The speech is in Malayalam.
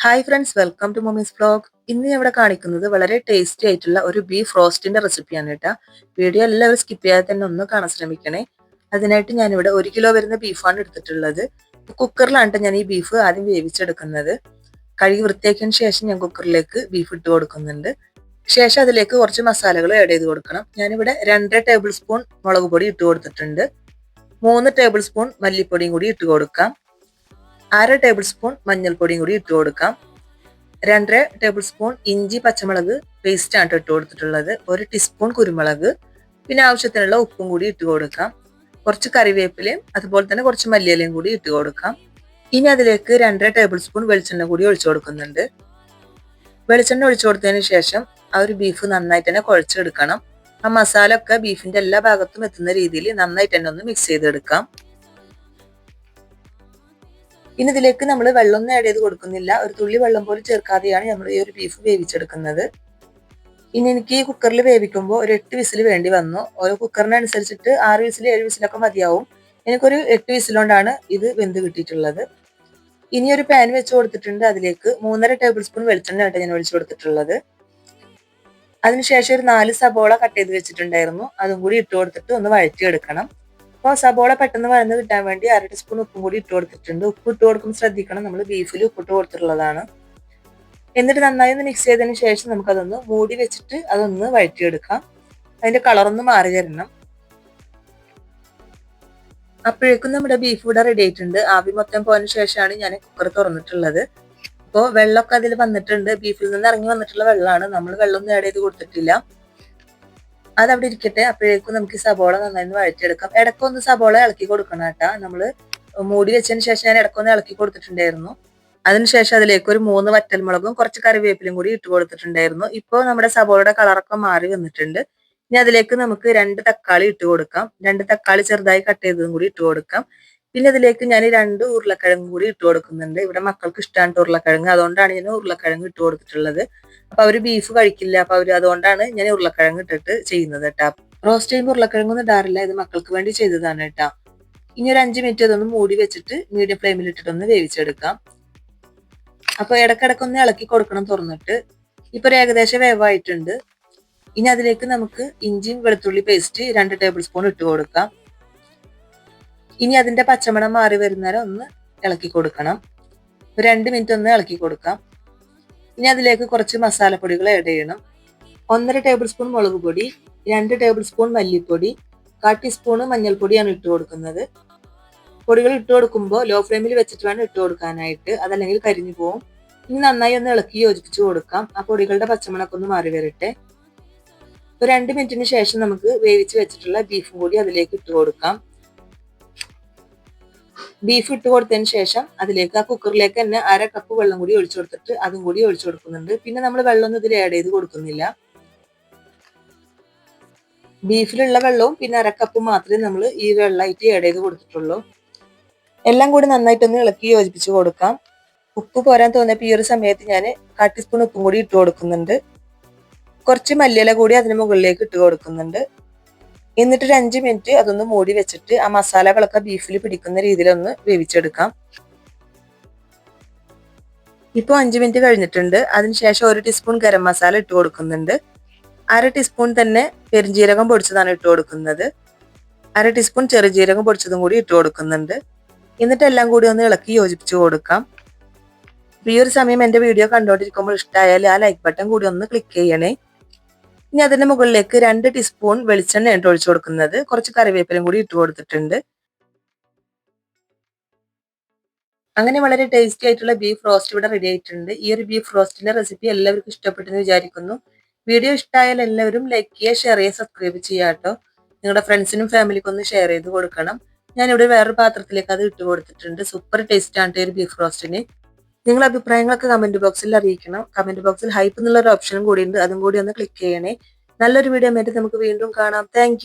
Hi friends, welcome to mummy's vlog. ഇന്ന് ഞാൻ ഇവിടെ കാണിക്കുന്നത് വളരെ ടേസ്റ്റി ആയിട്ടുള്ള ഒരു ബീഫ് റോസ്റ്റിന്റെ റെസിപ്പിയാണ് കേട്ടോ. വീഡിയോ എല്ലാവരും സ്കിപ്പ് ചെയ്യാതെ തന്നെ ഒന്ന് കാണാൻ ശ്രമിക്കണേ. അതിനായിട്ട് ഞാനിവിടെ 1 കിലോ വരുന്ന ബീഫാണ് എടുത്തിട്ടുള്ളത്. കുക്കറിലാണ് ഞാൻ ഈ ബീഫ് ആദ്യം വേവിച്ചെടുക്കുന്നത്. കഴുകി വൃത്തിയാക്കിയതിന് ശേഷം ഞാൻ കുക്കറിലേക്ക് ബീഫ് ഇട്ട് കൊടുക്കുന്നുണ്ട്. ശേഷം അതിലേക്ക് കുറച്ച് മസാലകൾ ആഡ് ചെയ്ത് കൊടുക്കണം. ഞാനിവിടെ 2 ടേബിൾ സ്പൂൺ മുളക് പൊടി ഇട്ട് കൊടുത്തിട്ടുണ്ട്. 3 ടേബിൾ സ്പൂൺ മല്ലിപ്പൊടിയും കൂടി ഇട്ട് കൊടുക്കാം. 1/2 ടേബിൾ സ്പൂൺ മഞ്ഞൾപ്പൊടിയും കൂടി ഇട്ട് കൊടുക്കാം. 2 ടേബിൾ സ്പൂൺ ഇഞ്ചി പച്ചമുളക് പേസ്റ്റ് ആണ് ഇട്ട് കൊടുത്തിട്ടുള്ളത്. 1 ടീസ്പൂൺ കുരുമുളക്, പിന്നെ ആവശ്യത്തിനുള്ള ഉപ്പും കൂടി ഇട്ട് കൊടുക്കാം. കുറച്ച് കറിവേപ്പിലയും അതുപോലെ തന്നെ കുറച്ച് മല്ലിയിലയും കൂടി ഇട്ട് കൊടുക്കാം. ഇനി അതിലേക്ക് 2 ടേബിൾ സ്പൂൺ വെളിച്ചെണ്ണ കൂടി ഒഴിച്ചു കൊടുക്കുന്നുണ്ട്. വെളിച്ചെണ്ണ ഒഴിച്ചു കൊടുത്തതിന് ശേഷം ആ ഒരു ബീഫ് നന്നായിട്ട് തന്നെ കുഴച്ചെടുക്കണം. ആ മസാല ഒക്കെ ബീഫിന്റെ എല്ലാ ഭാഗത്തും എത്തുന്ന രീതിയിൽ നന്നായിട്ട് തന്നെ ഒന്ന് മിക്സ് ചെയ്തെടുക്കാം. ഇനി ഇതിലേക്ക് നമ്മൾ വെള്ളമൊന്നും ആഡ് ചെയ്ത് കൊടുക്കുന്നില്ല. ഒരു തുള്ളി വെള്ളം പോലും ചേർക്കാതെയാണ് നമ്മൾ ഈ ഒരു ബീഫ് വേവിച്ചെടുക്കുന്നത്. ഇനി എനിക്ക് കുക്കറിൽ വേവിക്കുമ്പോൾ ഒരു 8 വിസിൽ വേണ്ടി വന്നു. ഓരോ കുക്കറിനനുസരിച്ചിട്ട് 6 വിസിൽ 7 വിസിലൊക്കെ മതിയാവും. എനിക്കൊരു 8 വിസിലുകൊണ്ടാണ് ഇത് വെന്ത് കിട്ടിയിട്ടുള്ളത്. ഇനി ഒരു പാൻ വെച്ച് കൊടുത്തിട്ടുണ്ട്. അതിലേക്ക് 3.5 ടേബിൾ സ്പൂൺ വെളിച്ചെണ്ണ ആയിട്ട് ഞാൻ ഒഴിച്ചു കൊടുത്തിട്ടുള്ളത്. അതിനുശേഷം ഒരു 4 സബോള കട്ട് ചെയ്ത് വെച്ചിട്ടുണ്ടായിരുന്നു. അതും കൂടി ഇട്ട് കൊടുത്തിട്ട് ഒന്ന് വഴറ്റിയെടുക്കണം. അപ്പോൾ സബോള പെട്ടെന്ന് വഴന്ന് കിട്ടാൻ വേണ്ടി 1/2 ടീസ്പൂൺ ഉപ്പും കൂടി ഇട്ട് കൊടുത്തിട്ടുണ്ട്. ഉപ്പ് ഇട്ട് കൊടുക്കുമ്പോൾ ശ്രദ്ധിക്കണം, നമ്മൾ ബീഫിൽ ഉപ്പിട്ട് കൊടുത്തിട്ടുള്ളതാണ്. എന്നിട്ട് നന്നായി ഒന്ന് മിക്സ് ചെയ്തതിന് ശേഷം നമുക്കതൊന്ന് മൂടി വെച്ചിട്ട് അതൊന്ന് വഴറ്റിയെടുക്കാം. അതിന്റെ കളറൊന്ന് മാറി വരണം. അപ്പോഴേക്കും നമ്മുടെ ബീഫ് ഇവിടെ റെഡി ആയിട്ടുണ്ട്. ആവി മൊത്തം പോയതിനു ശേഷമാണ് ഞാൻ കുക്കർ തുറന്നിട്ടുള്ളത്. അപ്പോൾ വെള്ളമൊക്കെ അതിൽ വന്നിട്ടുണ്ട്. ബീഫിൽ നിന്ന് ഇറങ്ങി വന്നിട്ടുള്ള വെള്ളമാണ്. നമ്മൾ വെള്ളമൊന്നും ആഡ് ചെയ്ത് കൊടുത്തിട്ടില്ല. അതവിടെ ഇരിക്കട്ടെ. അപ്പോഴേക്കും നമുക്ക് ഈ സബോള നന്നായി വഴറ്റിയെടുക്കാം. ഇടയ്ക്കൊന്ന് സബോള ഇളക്കി കൊടുക്കണം കേട്ടാ. നമ്മള് മൂടി വെച്ചതിന് ശേഷം ഞാൻ ഇടയ്ക്കൊന്ന് ഇളക്കി കൊടുത്തിട്ടുണ്ടായിരുന്നു. അതിനുശേഷം അതിലേക്ക് ഒരു 3 വറ്റൽമുളകും കുറച്ച് കറിവേപ്പിലും കൂടി ഇട്ട് കൊടുത്തിട്ടുണ്ടായിരുന്നു. ഇപ്പോൾ നമ്മുടെ സബോളയുടെ കളറൊക്കെ മാറി വന്നിട്ടുണ്ട്. ഇനി അതിലേക്ക് നമുക്ക് 2 തക്കാളി ഇട്ട് കൊടുക്കാം. 2 തക്കാളി ചെറുതായി കട്ട് ചെയ്തതും കൂടി ഇട്ട് കൊടുക്കാം. പിന്നെ ഇതിലേക്ക് ഞാൻ 2 ഉരുളക്കിഴങ്ങ് കൂടി ഇട്ട് കൊടുക്കുന്നുണ്ട്. ഇവിടെ മക്കൾക്ക് ഇഷ്ടമാണ് ഉരുളക്കിഴങ്ങ്, അതുകൊണ്ടാണ് ഞാൻ ഉരുളക്കിഴങ്ങ് ഇട്ട് കൊടുത്തിട്ടുള്ളത്. അപ്പൊ അവര് ബീഫ് കഴിക്കില്ല. അപ്പൊ അതുകൊണ്ടാണ് ഞാൻ ഉരുളക്കിഴങ്ങ് ഇട്ടിട്ട് ചെയ്യുന്നത് കേട്ടാ. റോസ്റ്റ് ചെയ്യുമ്പോൾ ഉരുളക്കിഴങ്ങൊന്നും ഇടാറില്ല. ഇത് മക്കൾക്ക് വേണ്ടി ചെയ്തതാണ് കേട്ടാ. ഇനി ഒരു 5 മിനിറ്റ് അതൊന്ന് മൂടി വെച്ചിട്ട് മീഡിയം ഫ്ലെയിമിൽ ഇട്ടിട്ടൊന്ന് വേവിച്ചെടുക്കാം. അപ്പൊ ഇടക്കിടക്കൊന്ന് ഇളക്കി കൊടുക്കണം തുറന്നിട്ട്. ഇപ്പൊ ഒരു ഏകദേശം വേവായിട്ടുണ്ട്. ഇനി അതിലേക്ക് നമുക്ക് ഇഞ്ചിയും വെളുത്തുള്ളി പേസ്റ്റ് 2 ടേബിൾ സ്പൂൺ ഇട്ട് കൊടുക്കാം. ഇനി അതിന്റെ പച്ചമണം മാറി വരുന്നവരെ ഒന്ന് ഇളക്കി കൊടുക്കണം. ഒരു 2 മിനിറ്റ് ഒന്ന് ഇളക്കി കൊടുക്കാം. ഇനി അതിലേക്ക് കുറച്ച് മസാലപ്പൊടികൾ ആഡ് ചെയ്യണം. 1.5 ടേബിൾ സ്പൂൺ മുളക് പൊടി, 2 ടേബിൾ സ്പൂൺ മല്ലിപ്പൊടി, 1/4 ടീസ്പൂൺ മഞ്ഞൾപ്പൊടിയാണ് ഇട്ട് കൊടുക്കുന്നത്. പൊടികൾ ഇട്ട് കൊടുക്കുമ്പോൾ ലോ ഫ്ലെയിമിൽ വെച്ചിട്ട് വേണം ഇട്ട് കൊടുക്കാനായിട്ട്, അതല്ലെങ്കിൽ കരിഞ്ഞു പോകും. ഇനി നന്നായി ഒന്ന് ഇളക്കി യോജിപ്പിച്ച് കൊടുക്കാം. ആ പൊടികളുടെ പച്ചമണമൊക്കെ ഒന്ന് മാറി വരട്ടെ. ഒരു 2 മിനിറ്റിന് ശേഷം നമുക്ക് വേവിച്ച് വെച്ചിട്ടുള്ള ബീഫും കൂടി അതിലേക്ക് ഇട്ട് കൊടുക്കാം. ബീഫ് ഇട്ട് കൊടുത്തതിന് ശേഷം അതിലേക്ക് ആ കുക്കറിലേക്ക് തന്നെ 1/2 കപ്പ് വെള്ളം കൂടി ഒഴിച്ചു കൊടുത്തിട്ട് അതും കൂടി ഒഴിച്ചു കൊടുക്കുന്നുണ്ട്. പിന്നെ നമ്മൾ വെള്ളമൊന്നും ഇതിൽ ആഡ് ചെയ്ത് കൊടുക്കുന്നില്ല. ബീഫിലുള്ള വെള്ളവും പിന്നെ 1/2 കപ്പ് മാത്രമേ നമ്മൾ ഈ വെള്ളമായിട്ട് ആഡ് ചെയ്ത് കൊടുത്തിട്ടുള്ളൂ. എല്ലാം കൂടി നന്നായിട്ടൊന്ന് ഇളക്കി യോജിപ്പിച്ച് കൊടുക്കാം. ഉപ്പ് പോരാൻ തോന്നിയപ്പോൾ ഈ ഒരു സമയത്ത് ഞാൻ 1/4 ടീസ്പൂൺ ഉപ്പും കൂടി ഇട്ട് കൊടുക്കുന്നുണ്ട്. കുറച്ച് മല്ലിയില കൂടി അതിന് മുകളിലേക്ക് ഇട്ട് കൊടുക്കുന്നുണ്ട്. എന്നിട്ട് ഒരു 5 മിനിറ്റ് അതൊന്ന് മൂടി വെച്ചിട്ട് ആ മസാലകളൊക്കെ ബീഫിൽ പിടിക്കുന്ന രീതിയിലൊന്ന് വേവിച്ചെടുക്കാം. ഇപ്പോൾ 5 മിനിറ്റ് കഴിഞ്ഞിട്ടുണ്ട്. അതിനുശേഷം 1 ടീസ്പൂൺ ഗരം മസാല ഇട്ട് കൊടുക്കുന്നുണ്ട്. 1/2 ടീസ്പൂൺ തന്നെ പെരുംജീരകം പൊടിച്ചതാണ് ഇട്ട് കൊടുക്കുന്നത്. 1/2 ടീസ്പൂൺ ചെറുജീരകം പൊടിച്ചതും കൂടി ഇട്ട് കൊടുക്കുന്നുണ്ട്. എന്നിട്ട് എല്ലാം കൂടി ഒന്ന് ഇളക്കി യോജിപ്പിച്ച് കൊടുക്കാം. ഈ ഒരു സമയം എന്റെ വീഡിയോ കണ്ടുകൊണ്ടിരിക്കുമ്പോൾ ഇഷ്ടമായാൽ ആ ലൈക്ക് ബട്ടൺ കൂടി ഒന്ന് ക്ലിക്ക് ചെയ്യണേ. ഇനി അതിന്റെ മുകളിലേക്ക് 2 ടീസ്പൂൺ വെളിച്ചെണ്ണ ഒഴിച്ചു കൊടുക്കുന്നത്. കുറച്ച് കറിവേപ്പിലും കൂടി ഇട്ട് കൊടുത്തിട്ടുണ്ട്. അങ്ങനെ വളരെ ടേസ്റ്റി ആയിട്ടുള്ള ബീഫ് റോസ്റ്റ് ഇവിടെ റെഡി ആയിട്ടുണ്ട്. ഈ ഒരു ബീഫ് റോസ്റ്റിന്റെ റെസിപ്പി എല്ലാവർക്കും ഇഷ്ടപ്പെട്ടെന്ന് വിചാരിക്കുന്നു. വീഡിയോ ഇഷ്ടമായാൽ എല്ലാവരും ലൈക്ക് ചെയ്യുക, ഷെയർ ചെയ്യുക, സബ്സ്ക്രൈബ് ചെയ്യുക കേട്ടോ. നിങ്ങളുടെ ഫ്രണ്ട്സിനും ഫാമിലിക്കും ഒന്ന് ഷെയർ ചെയ്ത് കൊടുക്കണം. ഞാനിവിടെ വേറൊരു പാത്രത്തിലേക്ക് അത് ഇട്ട് കൊടുത്തിട്ടുണ്ട്. സൂപ്പർ ടേസ്റ്റ് ആണ് ഈ ഒരു ബീഫ് റോസ്റ്റിന്. നിങ്ങളുടെ അഭിപ്രായങ്ങളൊക്കെ കമന്റ് ബോക്സിൽ അറിയിക്കണം. കമന്റ് ബോക്സിൽ ഹൈപ്പ് എന്നുള്ള ഒരു ഓപ്ഷനും കൂടി ഉണ്ട്. അതും കൂടി ഒന്ന് ക്ലിക്ക് ചെയ്യണേ. നല്ലൊരു വീഡിയോ ആയിട്ട് നമുക്ക് വീണ്ടും കാണാം. താങ്ക്